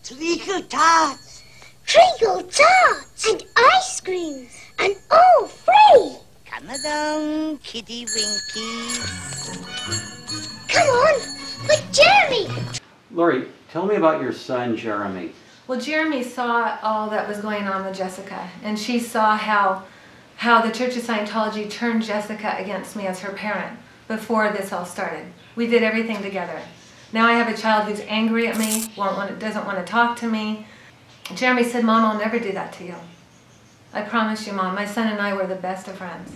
Treacle tarts. Treacle tarts. And ice creams. And all free. Come along, Kitty Winkies. Come on, but Jeremy. Lori, tell me about your son, Jeremy. Well, Jeremy saw all that was going on with Jessica, and she saw how the Church of Scientology turned Jessica against me as her parent before this all started. We did everything together. Now I have a child who's angry at me, doesn't want to talk to me. Jeremy said, Mom, I'll never do that to you. I promise you, Mom, my son and I were the best of friends.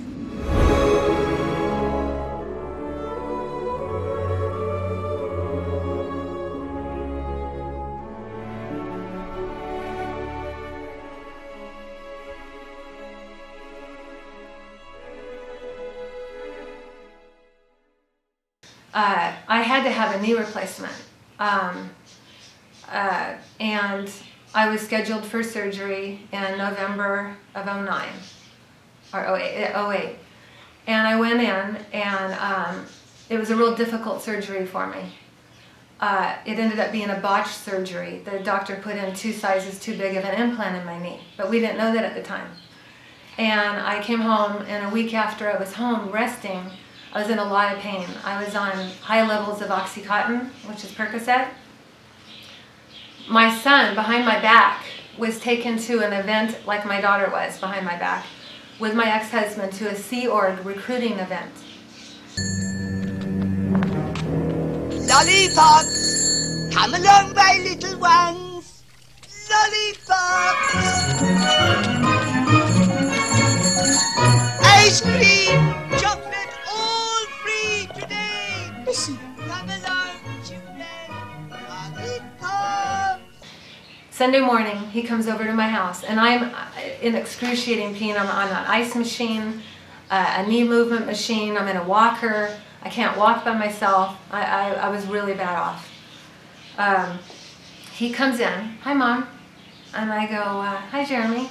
I had to have a knee replacement, and I was scheduled for surgery in November of 09, or 08. And I went in, and it was a real difficult surgery for me. It ended up being a botched surgery. The doctor put in 2 sizes too big of an implant in my knee, but we didn't know that at the time. And I came home, and a week after I was home resting, I was in a lot of pain. I was on high levels of Oxycontin, which is Percocet. My son, behind my back, was taken to an event like my daughter was behind my back with my ex-husband to a Sea Org recruiting event. Lollipops! Come along, my little ones! Lollipops! Ice cream! Chocolate! All free today! Listen. Come along, children! Lollipops! Sunday morning, he comes over to my house, and I'm in excruciating pain. I'm on an ice machine, a knee movement machine. I'm in a walker. I can't walk by myself. I was really bad off. He comes in. Hi, Mom. And I go, hi, Jeremy.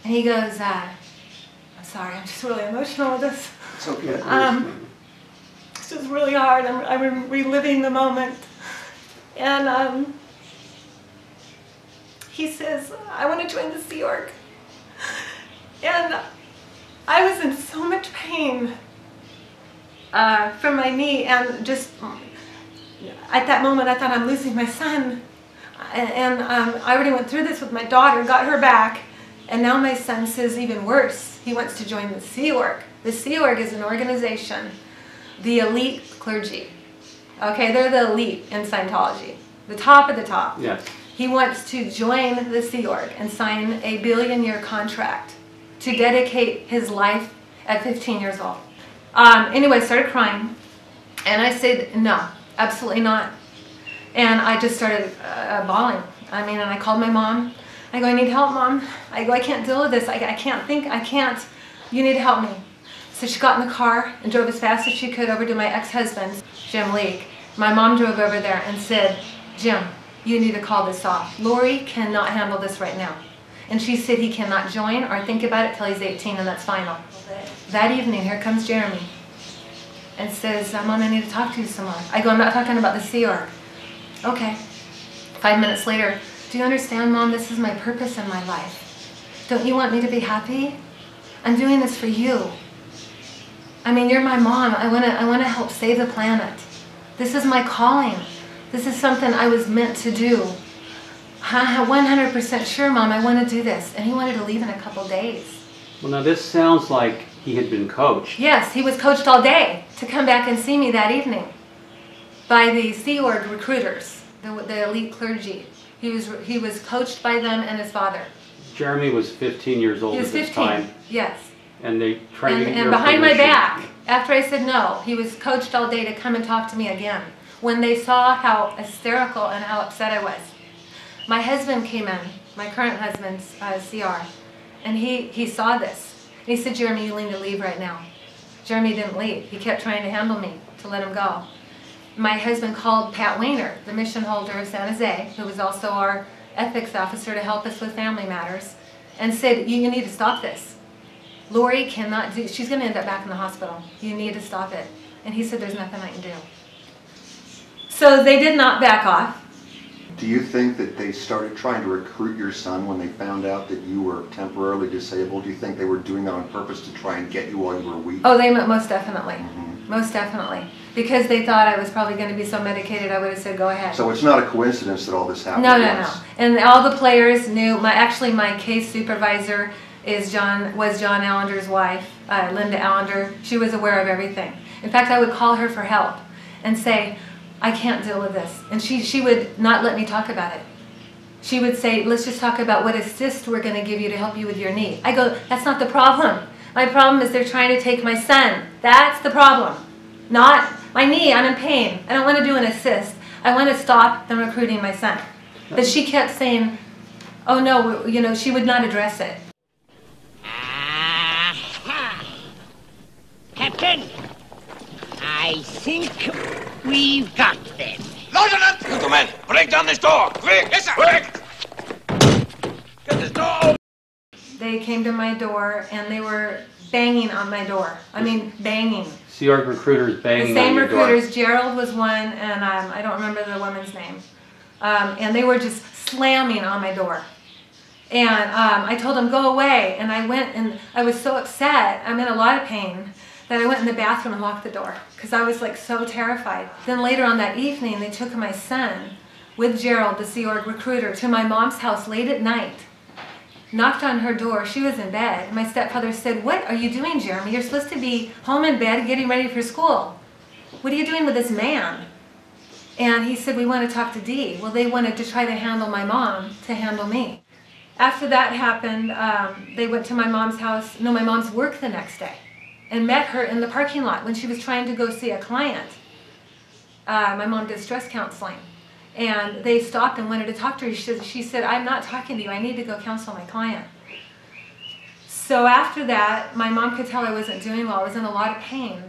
And he goes, I'm sorry, I'm just really emotional with this. It's okay. It's just really hard. I'm reliving the moment. And he says, I want to join the Sea Org. And I was in so much pain from my knee, and just at that moment I thought, I'm losing my son. And I already went through this with my daughter, got her back, and now my son says even worse. He wants to join the Sea Org. The Sea Org is an organization, the elite clergy. Okay, they're the elite in Scientology, the top of the top. Yes. He wants to join the Sea Org and sign a billion-year contract to dedicate his life at 15 years old. Anyway, I started crying, and I said, no, absolutely not. And I just started bawling. I mean, and I called my mom. I go, I need help, Mom. I go, I can't deal with this. I can't think, I can't. You need to help me. So she got in the car and drove as fast as she could over to my ex-husband, Jim Leake. My mom drove over there and said, Jim, you need to call this off. Lori cannot handle this right now. And she said he cannot join or think about it till he's 18, and that's final. That evening, here comes Jeremy and says, Mom, I need to talk to you some more. I go, I'm not talking about the Sea Org. Okay. 5 minutes later, do you understand, Mom? This is my purpose in my life. Don't you want me to be happy? I'm doing this for you. I mean, you're my mom. I want to help save the planet. This is my calling. This is something I was meant to do. 100% sure, Mom, I want to do this. And he wanted to leave in a couple days. Well, now this sounds like he had been coached. Yes, he was coached all day to come back and see me that evening by the Sea Org recruiters, the elite clergy. He was coached by them and his father. Jeremy was 15 years old at this time. Yes. And they tried to get your And behind my permission. back, after I said no, he was coached all day to come and talk to me again. When they saw how hysterical and how upset I was. My husband came in, my current husband's CR, and he saw this. And he said, Jeremy, you need to leave right now. Jeremy didn't leave. He kept trying to handle me to let him go. My husband called Pat Weiner, the mission holder of San Jose, who was also our ethics officer to help us with family matters, and said, you need to stop this. Lori cannot do, she's going to end up back in the hospital. You need to stop it. And he said, there's nothing I can do. So they did not back off. Do you think that they started trying to recruit your son when they found out that you were temporarily disabled? Do you think they were doing that on purpose to try and get you while you were weak? Oh, they most definitely. Most definitely. Because they thought I was probably going to be so medicated, I would have said, go ahead. So it's not a coincidence that all this happened No. And all the players knew. My case supervisor was John Allender's wife, Linda Allender. She was aware of everything. In fact, I would call her for help and say, I can't deal with this. And she would not let me talk about it. She would say, let's just talk about what assist we're going to give you to help you with your knee. I go, that's not the problem. My problem is they're trying to take my son. That's the problem. Not my knee, I'm in pain. I don't want to do an assist. I want to stop them recruiting my son. But she kept saying, oh no, she would not address it. Aha! Captain, I think we've got them. Lieutenant! Gentlemen, break down this door! Quick! Yes, sir! Quick! Get this door open! They came to my door and they were banging on my door. I mean, banging. Sea Org recruiters banging The same on your door. recruiters. Gerald was one, and I don't remember the woman's name. And they were just slamming on my door. And I told them, go away. And I went, and I was so upset. I'm in a lot of pain that I went in the bathroom and locked the door because I was like so terrified. Then later on that evening, they took my son with Gerald, the Sea Org recruiter, to my mom's house late at night. Knocked on her door. She was in bed. My stepfather said, what are you doing, Jeremy? You're supposed to be home in bed getting ready for school. What are you doing with this man? And he said, we want to talk to Dee. Well, they wanted to try to handle my mom to handle me. After that happened, they went to my mom's house, my mom's work the next day, and met her in the parking lot when she was trying to go see a client. My mom did stress counseling. And they stopped and wanted to talk to her. She said, I'm not talking to you. I need to go counsel my client. So after that, my mom could tell I wasn't doing well. I was in a lot of pain.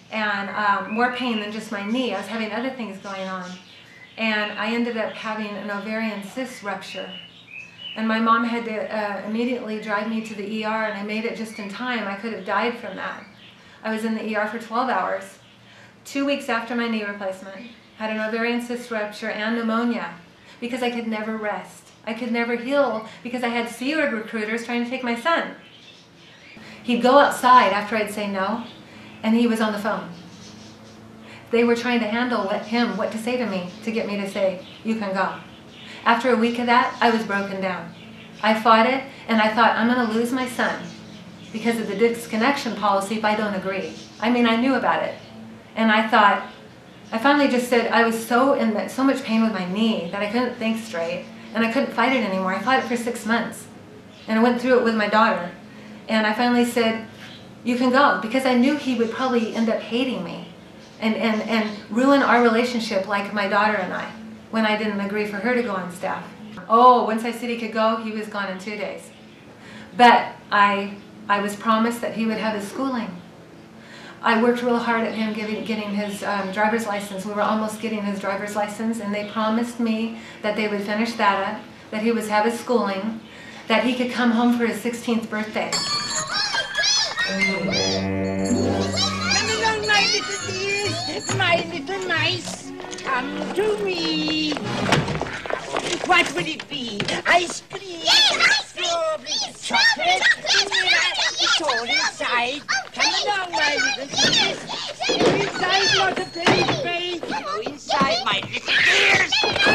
And more pain than just my knee. I was having other things going on. And I ended up having an ovarian cyst rupture. And my mom had to immediately drive me to the ER, and I made it just in time. I could have died from that. I was in the ER for 12 hours. 2 weeks after my knee replacement. Had an ovarian cyst rupture and pneumonia because I could never rest. I could never heal because I had Sea Org recruiters trying to take my son. He'd go outside after I'd say no, and he was on the phone. They were trying to handle what to say to me to get me to say, you can go. After a week of that, I was broken down. I fought it, and I thought, I'm going to lose my son because of the disconnection policy if I don't agree. I mean, I knew about it. And I thought, I finally just said I was so much pain with my knee that I couldn't think straight, and I couldn't fight it anymore. I fought it for 6 months, and I went through it with my daughter. And I finally said, you can go, because I knew he would probably end up hating me and ruin our relationship like my daughter and I when I didn't agree for her to go on staff. Oh, once I said he could go, he was gone in 2 days. But I was promised that he would have his schooling. I worked real hard at him getting his driver's license. We were almost getting his driver's license, and they promised me that they would finish that up, that he would have his schooling, that he could come home for his 16th birthday. Come along, my little dears, my little mice. Come to me. What will it be? Ice cream? Yes, ice cream! Strawberry, chocolate? It's all inside. Come along, my little dears. Go inside, not a baby. Go inside, my little dears.